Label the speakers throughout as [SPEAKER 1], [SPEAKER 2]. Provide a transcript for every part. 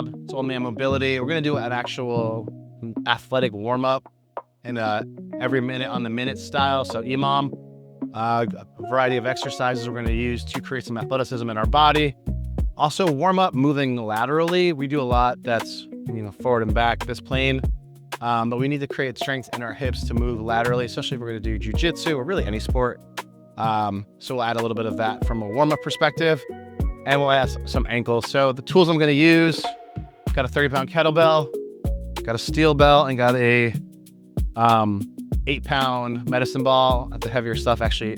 [SPEAKER 1] It's old man mobility. We're gonna do an actual athletic warm-up and every minute on the minute style. So EMOM, a variety of exercises we're gonna use to create some athleticism in our body. Also warm up moving laterally. We do a lot that's forward and back this plane, but we need to create strength in our hips to move laterally, especially if we're gonna do jujitsu or really any sport. So we'll add a little bit of that from a warm-up perspective, and we'll add some ankles. So the tools I'm gonna use, got a 30-pound kettlebell, got a steel belt, and got a 8-pound medicine ball. The heavier stuff actually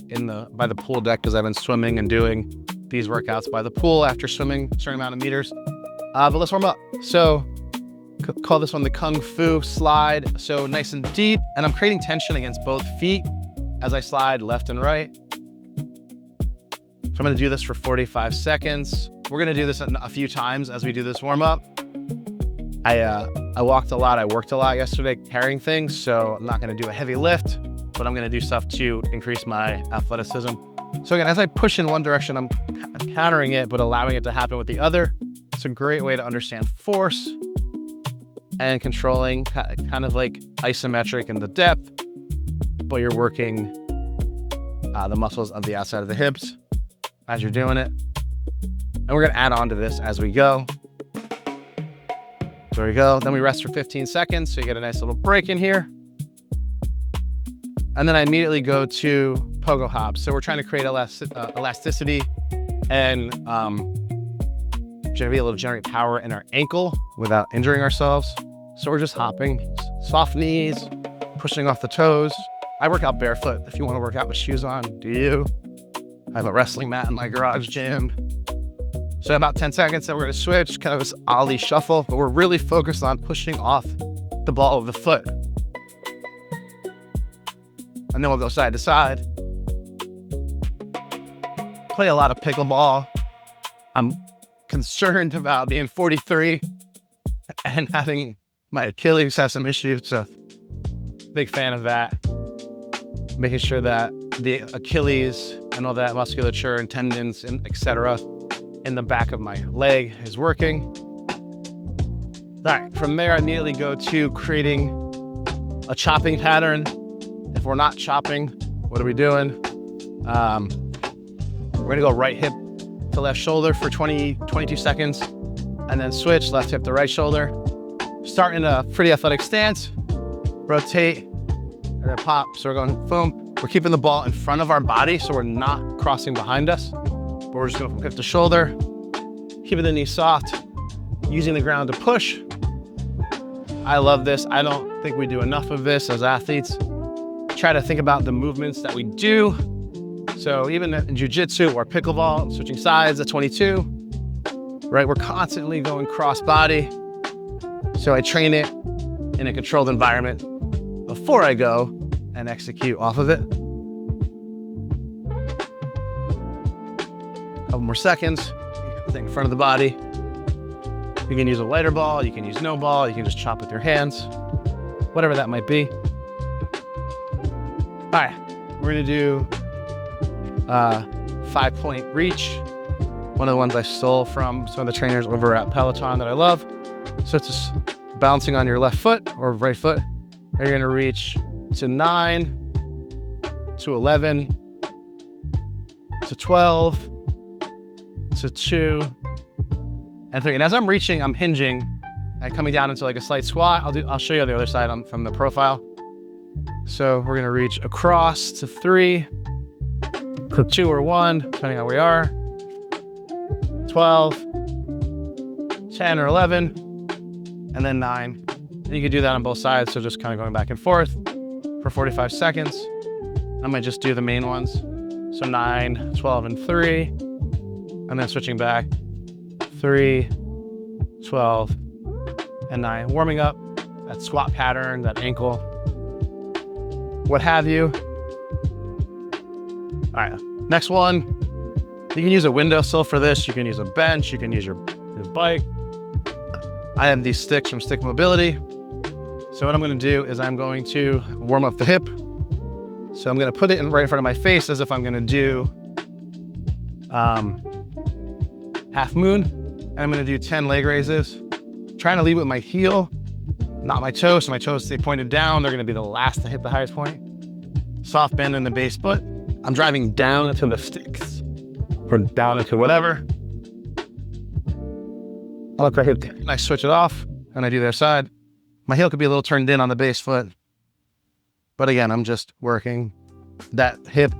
[SPEAKER 1] by the pool deck, because I've been swimming and doing these workouts by the pool after swimming a certain amount of meters. But let's warm up. So call this one the Kung Fu slide. So nice and deep, and I'm creating tension against both feet as I slide left and right. So I'm gonna do this for 45 seconds. We're gonna do this a few times as we do this warm up. I walked a lot, I worked a lot yesterday carrying things, so I'm not gonna do a heavy lift, but I'm gonna do stuff to increase my athleticism. So again, as I push in one direction, I'm countering it, but allowing it to happen with the other. It's a great way to understand force and controlling, kind of like isometric in the depth, but you're working the muscles of the outside of the hips as you're doing it. And we're gonna add on to this as we go. There we go. Then we rest for 15 seconds, so you get a nice little break in here. And then I immediately go to pogo hops. So we're trying to create elasticity and be able to generate power in our ankle without injuring ourselves. So we're just hopping, soft knees, pushing off the toes. I work out barefoot. If you want to work out with shoes on, do you? I have a wrestling mat in my garage gym. So about 10 seconds, then we're gonna switch, kind of this ollie shuffle, but we're really focused on pushing off the ball of the foot. And then we'll go side to side. Play a lot of pickleball. I'm concerned about being 43 and having my Achilles have some issues, so big fan of that. Making sure that the Achilles and all that musculature and tendons and etc. in the back of my leg is working. All right, from there I immediately go to creating a chopping pattern. If we're not chopping, what are we doing? We're gonna go right hip to left shoulder for 22 seconds, and then switch left hip to right shoulder. Start in a pretty athletic stance, rotate, and then pop. So we're going boom. We're keeping the ball in front of our body, so we're not crossing behind us, but we're just going from hip to shoulder, keeping the knee soft, using the ground to push. I love this. I don't think we do enough of this as athletes. Try to think about the movements that we do. So even in jujitsu or pickleball, switching sides at 22, right? We're constantly going cross body. So I train it in a controlled environment before I go and execute off of it. Couple more seconds, thing in front of the body. You can use a lighter ball, you can use no ball, you can just chop with your hands, whatever that might be. All right, we're gonna do 5-point reach. One of the ones I stole from some of the trainers over at Peloton that I love. So it's just bouncing on your left foot or right foot. And you're gonna reach to 9, to 11, to 12, to 2, and 3. And as I'm reaching, I'm hinging and coming down into like a slight squat. I'll show you the other side from the profile. So we're gonna reach across to 3, to 2 or 1, depending on where we are, 12, 10 or 11, and then 9. And you can do that on both sides, so just kind of going back and forth for 45 seconds. I might just do the main ones. So 9, 12, and 3, and then switching back, 3, 12, and 9. Warming up that squat pattern, that ankle, what have you. All right, next one. You can use a windowsill for this. You can use a bench. You can use your bike. I have these sticks from Stick Mobility. So what I'm going to do is I'm going to warm up the hip. So I'm going to put it right in front of my face as if I'm going to do half moon. And I'm going to do 10 leg raises. trying to lead with my heel, not my toes. So my toes stay pointed down. They're gonna be the last to hit the highest point. Soft bend in the base foot. I'm driving down into the sticks or down into whatever. I look right here and I switch it off and I do the other side. My heel could be a little turned in on the base foot. But again, I'm just working that hip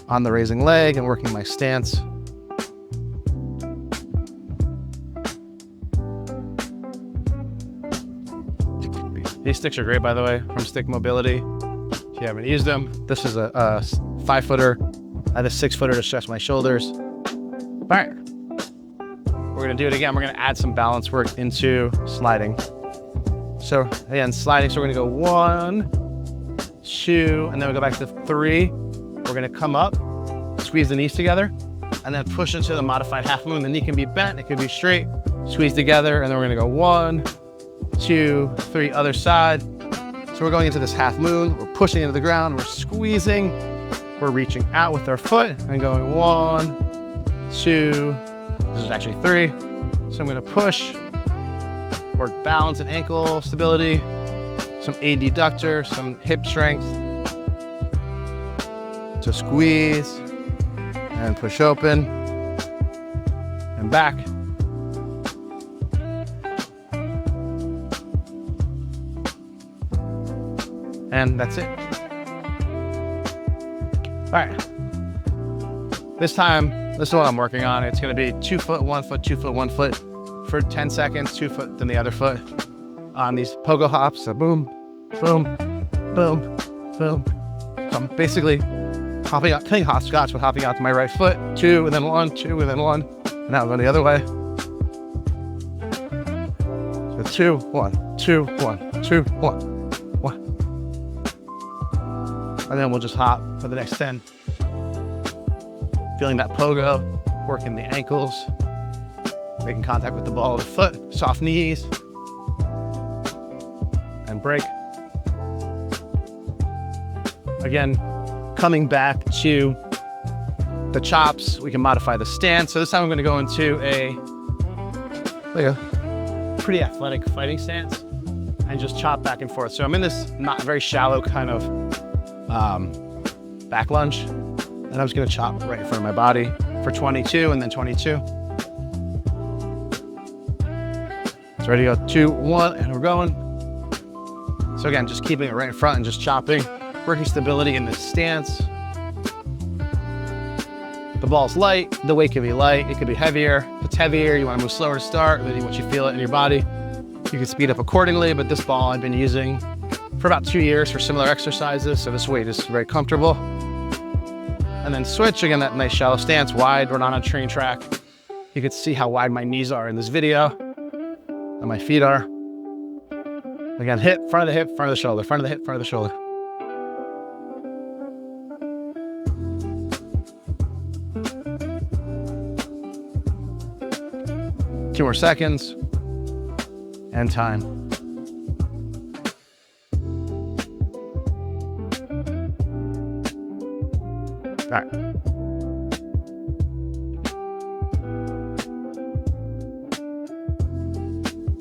[SPEAKER 1] on the raising leg and working my stance. These sticks are great, by the way, from Stick Mobility. If you haven't used them, this is a 5-footer. I have a 6-footer to stretch my shoulders. All right, we're gonna do it again. We're gonna add some balance work into sliding. So again, sliding, so we're gonna go 1, 2, and then we go back to 3. We're gonna come up, squeeze the knees together, and then push into the modified half moon. The knee can be bent, it could be straight, squeeze together, and then we're gonna go 1, 2, 3, other side. So we're going into this half moon, we're pushing into the ground, we're squeezing, we're reaching out with our foot and going 1, 2, this is actually 3. So I'm gonna push, work balance and ankle stability, some adductor, some hip strength. So squeeze and push open and back. And that's it. All right. This time, this is what I'm working on. It's gonna be 2 foot, 1 foot, 2 foot, 1 foot for 10 seconds, 2 foot, then the other foot on these pogo hops. So boom, boom, boom, boom. So I'm basically hopping out, playing hopscotch, but hopping out to my right foot, 2, and then 1, 2, and then 1. And now I'm going the other way. So 2, 1, 2, 1, 2, 1. And then we'll just hop for the next 10. Feeling that pogo, working the ankles, making contact with the ball of the foot, soft knees, and break. Again, coming back to the chops, we can modify the stance. So this time I'm gonna go into a pretty athletic fighting stance and just chop back and forth. So I'm in this not very shallow kind of back lunge, and I'm just gonna chop right in front of my body for 22 and then 22. It's ready to go, 2, 1, and we're going. So again, just keeping it right in front and just chopping, working stability in this stance. The ball's light, the weight can be light, it could be heavier. If it's heavier, you wanna move slower to start, then once you feel it in your body, you can speed up accordingly, but this ball I've been using for about 2 years for similar exercises, so this weight is very comfortable. And then switch, again, that nice shallow stance, wide, we're not on a train track. You can see how wide my knees are in this video, and my feet are. Again, hip, front of the hip, front of the shoulder, front of the hip, front of the shoulder. Two more seconds, and time. All right.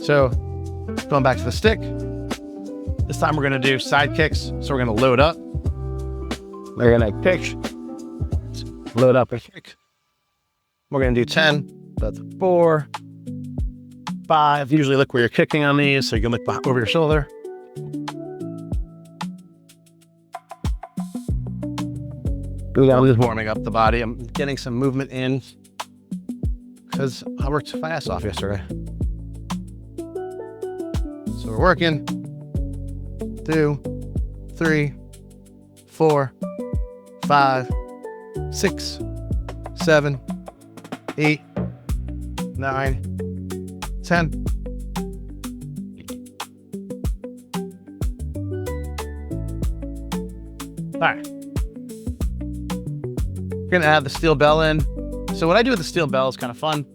[SPEAKER 1] So going back to the stick, this time we're gonna do side kicks. So we're gonna load up. We're gonna kick, load up and kick. We're gonna do 10, that's 4, 5. Usually look where you're kicking on these, so you can look over your shoulder. I'm just warming up the body. I'm getting some movement in because I worked my ass off yesterday. So we're working. 2, 3, 4, 5, 6, 7, 8, 9, 10. All right. We're gonna add the steel bell in. So what I do with the steel bell is kind of fun.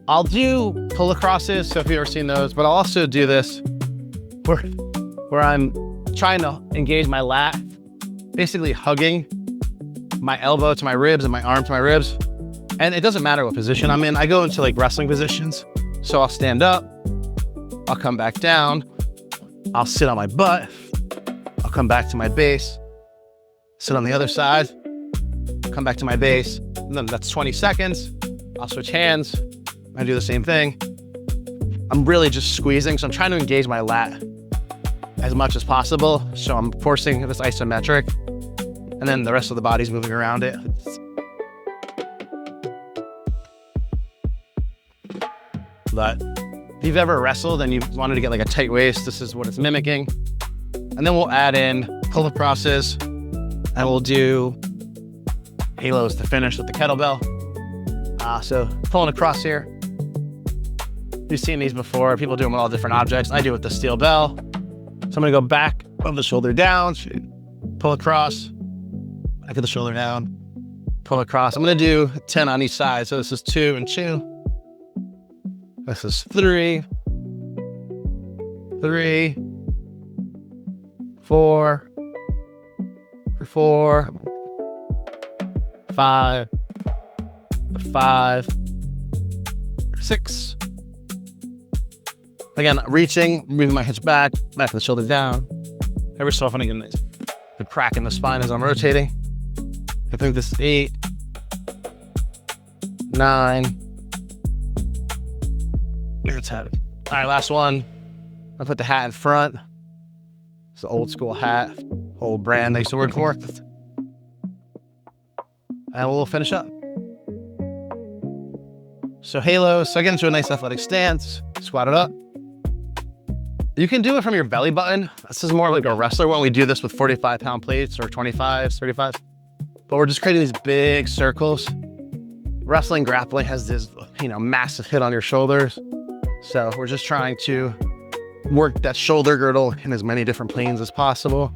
[SPEAKER 1] I'll do pull acrosses, so if you've ever seen those, but I'll also do this where I'm trying to engage my lat, basically hugging my elbow to my ribs and my arm to my ribs. And it doesn't matter what position I'm in. I go into like wrestling positions. So I'll stand up, I'll come back down. I'll sit on my butt. I'll come back to my base. Sit on the other side. Come back to my base. And then that's 20 seconds. I'll switch hands. I do the same thing. I'm really just squeezing, so I'm trying to engage my lat as much as possible. So I'm forcing this isometric, and then the rest of the body's moving around it. But if you've ever wrestled and you wanted to get like a tight waist, this is what it's mimicking. And then we'll add in pull crosses, and we'll do halos to finish with the kettlebell. So pulling across here. You've seen these before. People do them with all different objects. I do it with the steel bell. So I'm gonna go back of the shoulder down, pull across, back of the shoulder down, pull across. I'm gonna do 10 on each side. So this is 2 and 2. This is 3, 3, 4, 4, 5, 5, 6. Again, reaching, moving my hips back of the shoulder down. Every so often I get the crack in the spine as I'm rotating. I think this is 8, 9. Let's have it. All right, last one. I'll put the hat in front. It's an old school hat, old brand I used to work for. And we'll finish up. So halos, so I get into a nice athletic stance, squat it up. You can do it from your belly button. This is more like a wrestler one. We do this with 45-pound plates or 25s, 35s. But we're just creating these big circles. Wrestling, grappling has this, massive hit on your shoulders. So we're just trying to work that shoulder girdle in as many different planes as possible.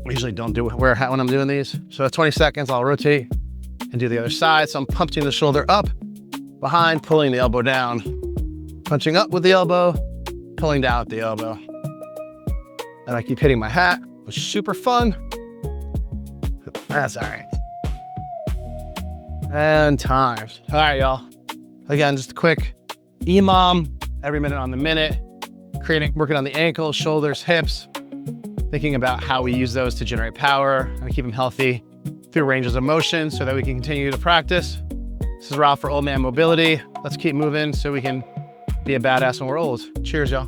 [SPEAKER 1] I usually don't wear a hat when I'm doing these. So at 20 seconds, I'll rotate and do the other side. So I'm punching the shoulder up, behind, pulling the elbow down, punching up with the elbow, pulling down with the elbow. And I keep hitting my hat, which is super fun. That's all right. And times. All right, y'all. Again, just a quick EMOM, every minute on the minute, working on the ankles, shoulders, hips, thinking about how we use those to generate power and keep them healthy through ranges of motion so that we can continue to practice. This is Rob for Old Man Mobility. Let's keep moving so we can be a badass when we're old. Cheers, y'all.